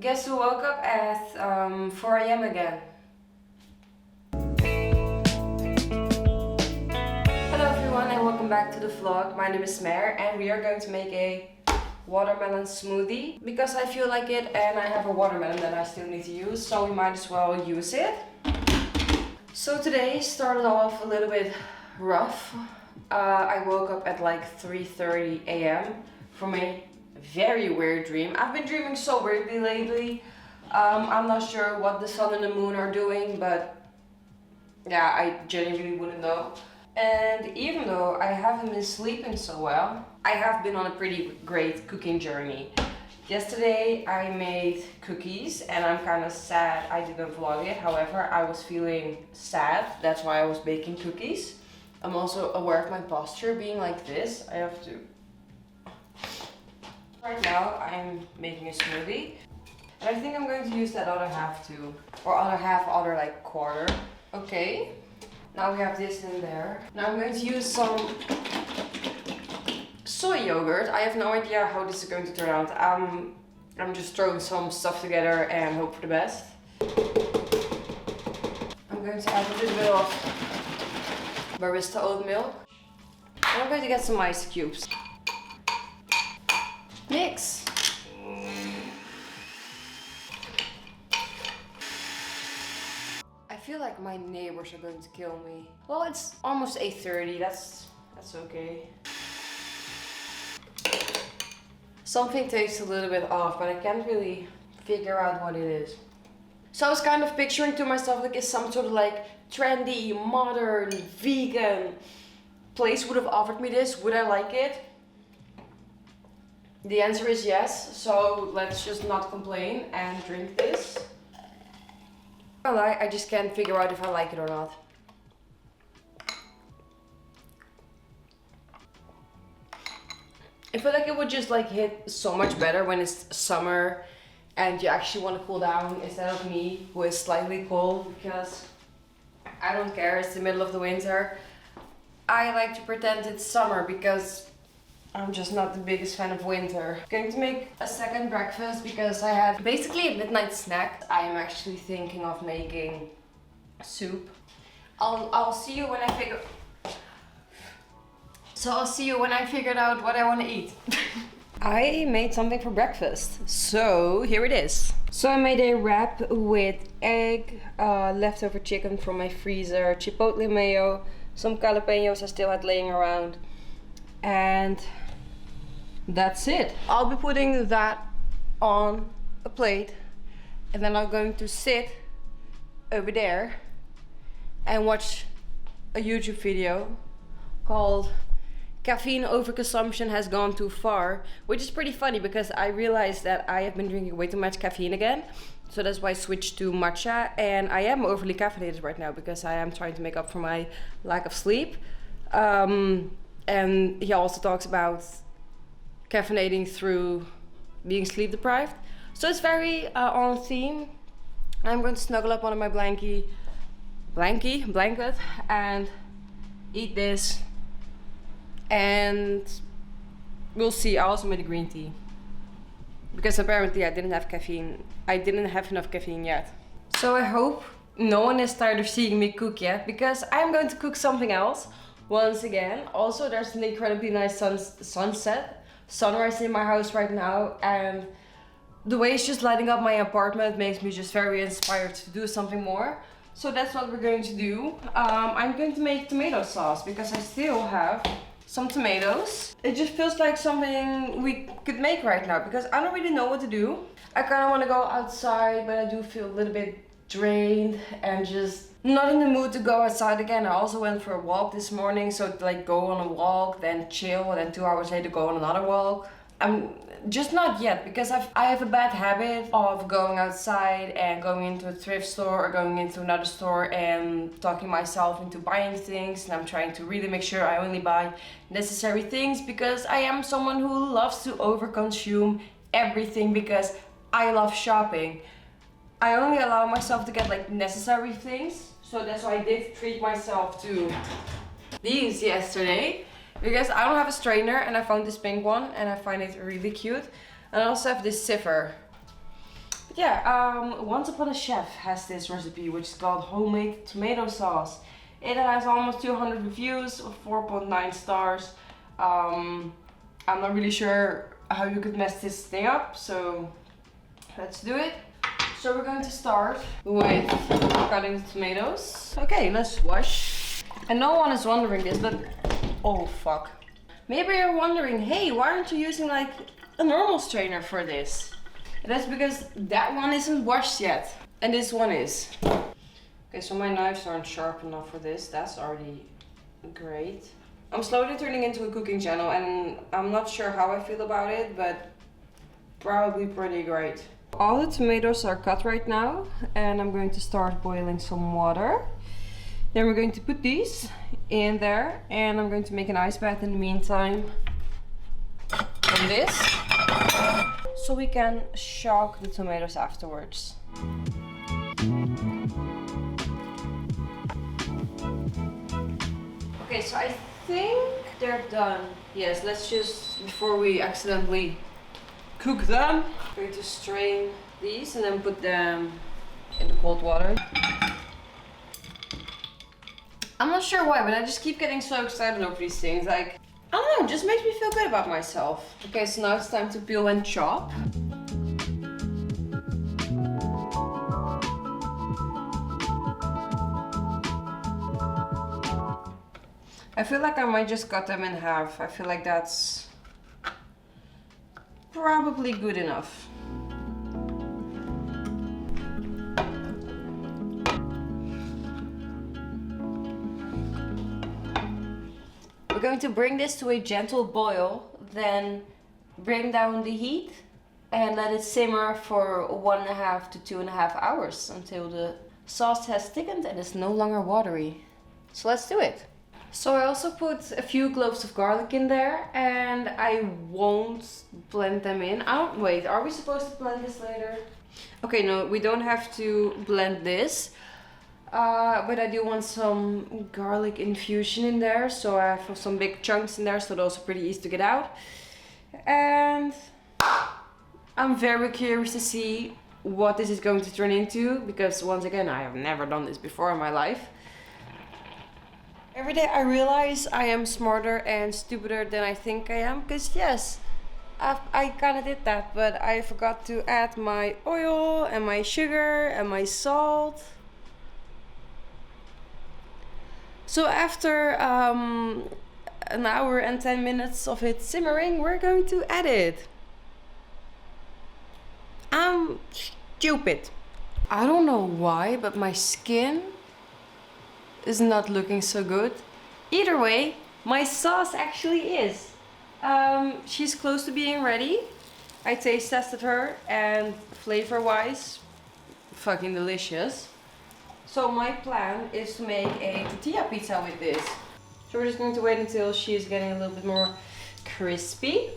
Guess who woke up at 4 a.m. again? Hello everyone and welcome back to the vlog. My name is Mare and we are going to make a watermelon smoothie because I feel like it and I have a watermelon that I still need to use, so we might as well use it. So today started off a little bit rough. I woke up at like 3:30 a.m. from a very weird dream. I've been dreaming so weirdly lately. I'm not sure what the sun and the moon are doing, but yeah, I genuinely wouldn't know. And even though I haven't been sleeping so well, I have been on a pretty great cooking journey. Yesterday I made cookies and I'm kind of sad I didn't vlog it. However, I was feeling sad, that's why I was baking cookies. I'm also aware of my posture being like this. I have to... Right now I'm making a smoothie. And I think I'm going to use that other half too. Or other like quarter. Okay. Now we have this in there. Now I'm going to use some soy yogurt. I have no idea how this is going to turn out. I'm just throwing some stuff together and hope for the best. I'm going to add a little bit of barista oat milk. And I'm going to get some ice cubes. Mix. I feel like my neighbors are going to kill me. Well, it's almost 8:30. That's okay. Something tastes a little bit off, but I can't really figure out what it is. So I was kind of picturing to myself like it's some sort of like trendy, modern, vegan place would have offered me this. Would I like it? The answer is yes, so let's just not complain and drink this. Well, I just can't figure out if I like it or not. I feel like it would just like hit so much better when it's summer and you actually want to cool down instead of me who is slightly cold, because I don't care, it's the middle of the winter. I like to pretend it's summer because I'm just not the biggest fan of winter. I'm going to make a second breakfast because I had basically a midnight snack. I am actually thinking of making soup. I'll see you when I figure... So I'll see you when I figured out what I want to eat. I made something for breakfast. So here it is. So I made a wrap with egg, leftover chicken from my freezer, chipotle mayo, some jalapenos I still had laying around, and that's it. I'll be putting that on a plate and then I'm going to sit over there and watch a YouTube video called Caffeine Overconsumption Has Gone Too Far, which is pretty funny because I realized that I have been drinking way too much caffeine again. So that's why I switched to matcha, and I am overly caffeinated right now because I am trying to make up for my lack of sleep. And he also talks about caffeinating through being sleep deprived. So it's very on theme. I'm going to snuggle up under my blanket and eat this. And we'll see. I also made a green tea because apparently I didn't have enough caffeine yet. So I hope no one is tired of seeing me cook yet, because I'm going to cook something else once again. Also, there's an incredibly nice sunrise in my house right now, and the way it's just lighting up my apartment makes me just very inspired to do something more. So that's what we're going to do. I'm going to make tomato sauce because I still have some tomatoes. It just feels like something we could make right now because I don't really know what to do. I kind of want to go outside, but I do feel a little bit drained and just not in the mood to go outside again. I also went for a walk this morning, so to like go on a walk, then chill, and then 2 hours later go on another walk. I'm just not yet, because I have a bad habit of going outside and going into a thrift store or going into another store and talking myself into buying things, and I'm trying to really make sure I only buy necessary things because I am someone who loves to overconsume everything because I love shopping. I only allow myself to get like necessary things, so that's why I did treat myself to these yesterday. Because I don't have a strainer and I found this pink one and I find it really cute. And I also have this sieve. Yeah, Once Upon a Chef has this recipe which is called homemade tomato sauce. It has almost 200 reviews, 4.9 stars. I'm not really sure how you could mess this thing up, so let's do it. So we're going to start with cutting the tomatoes. Okay, let's wash. And no one is wondering this, but oh fuck. Maybe you're wondering, hey, why aren't you using like a normal strainer for this? And that's because that one isn't washed yet, and this one is. Okay, so my knives aren't sharp enough for this. That's already great. I'm slowly turning into a cooking channel, and I'm not sure how I feel about it, but probably pretty great. All the tomatoes are cut right now, and I'm going to start boiling some water. Then we're going to put these in there, and I'm going to make an ice bath in the meantime from this, so we can shock the tomatoes afterwards. Okay, so I think they're done. Yes, let's just, before we accidentally cook them, I'm going to strain these and then put them in the cold water. I'm not sure why, but I just keep getting so excited over these things. Like, I don't know, it just makes me feel good about myself. Okay, so now it's time to peel and chop. I feel like I might just cut them in half. I feel like that's probably good enough. We're going to bring this to a gentle boil, then bring down the heat and let it simmer for 1.5 to 2.5 hours until the sauce has thickened and is no longer watery. So let's do it. So I also put a few cloves of garlic in there, and I won't blend them in. Wait, are we supposed to blend this later? Okay, no, we don't have to blend this. But I do want some garlic infusion in there, so I have some big chunks in there, so those are pretty easy to get out. And I'm very curious to see what this is going to turn into, because once again, I have never done this before in my life. Every day I realize I am smarter and stupider than I think I am, because yes, I kind of did that, but I forgot to add my oil and my sugar and my salt. So after an hour and 10 minutes of it simmering, we're going to add it. I'm stupid. I don't know why, but my skin is not looking so good. Either way, my sauce actually is. She's close to being ready. I taste tested her, and flavor wise, fucking delicious. So my plan is to make a tortilla pizza with this. So we're just going to wait until she's getting a little bit more crispy.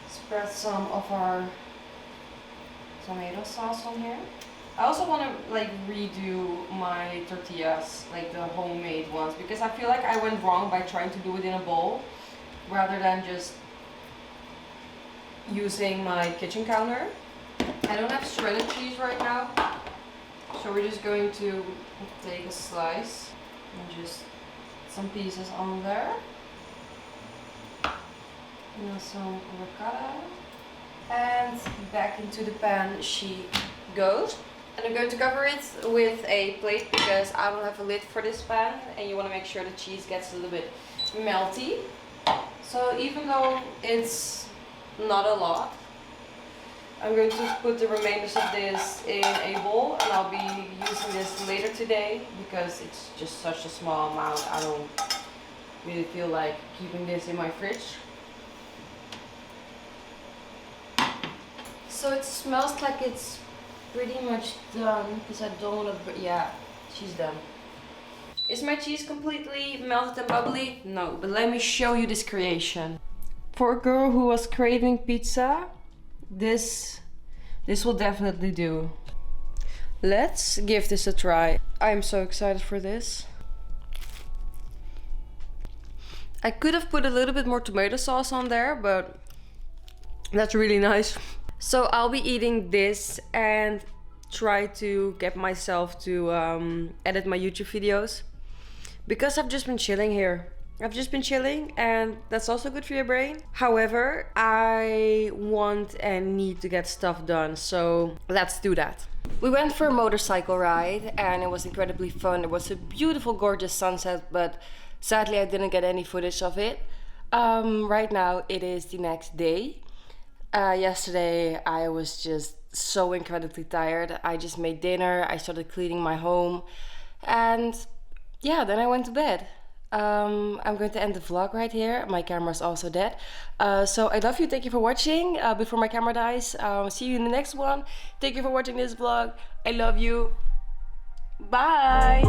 Spread some of our tomato sauce on here. I also want to like redo my tortillas, like the homemade ones, because I feel like I went wrong by trying to do it in a bowl rather than just using my kitchen counter. I don't have shredded cheese right now, so we're just going to take a slice and just some pieces on there. And then some ricotta. And back into the pan she goes. And I'm going to cover it with a plate because I don't have a lid for this pan, and you want to make sure the cheese gets a little bit melty. So even though it's not a lot, I'm going to put the remainders of this in a bowl, and I'll be using this later today because it's just such a small amount. I don't really feel like keeping this in my fridge. So it smells like it's pretty much done, because I don't want to, yeah, she's done. Is my cheese completely melted and bubbly? No, but let me show you this creation. For a girl who was craving pizza, this will definitely do. Let's give this a try. I'm so excited for this. I could have put a little bit more tomato sauce on there, but that's really nice. So I'll be eating this and try to get myself to edit my YouTube videos, because I've just been chilling here. I've just been chilling, and that's also good for your brain. However, I want and need to get stuff done, so let's do that. We went for a motorcycle ride and it was incredibly fun. It was a beautiful, gorgeous sunset, but sadly I didn't get any footage of it. Right now it is the next day. Yesterday I was just so incredibly tired. I just made dinner, I started cleaning my home, and yeah, then I went to bed. I'm going to end the vlog right here. My camera's also dead. So I love you. Thank you for watching. Before my camera dies, see you in the next one. Thank you for watching this vlog. I love you. Bye.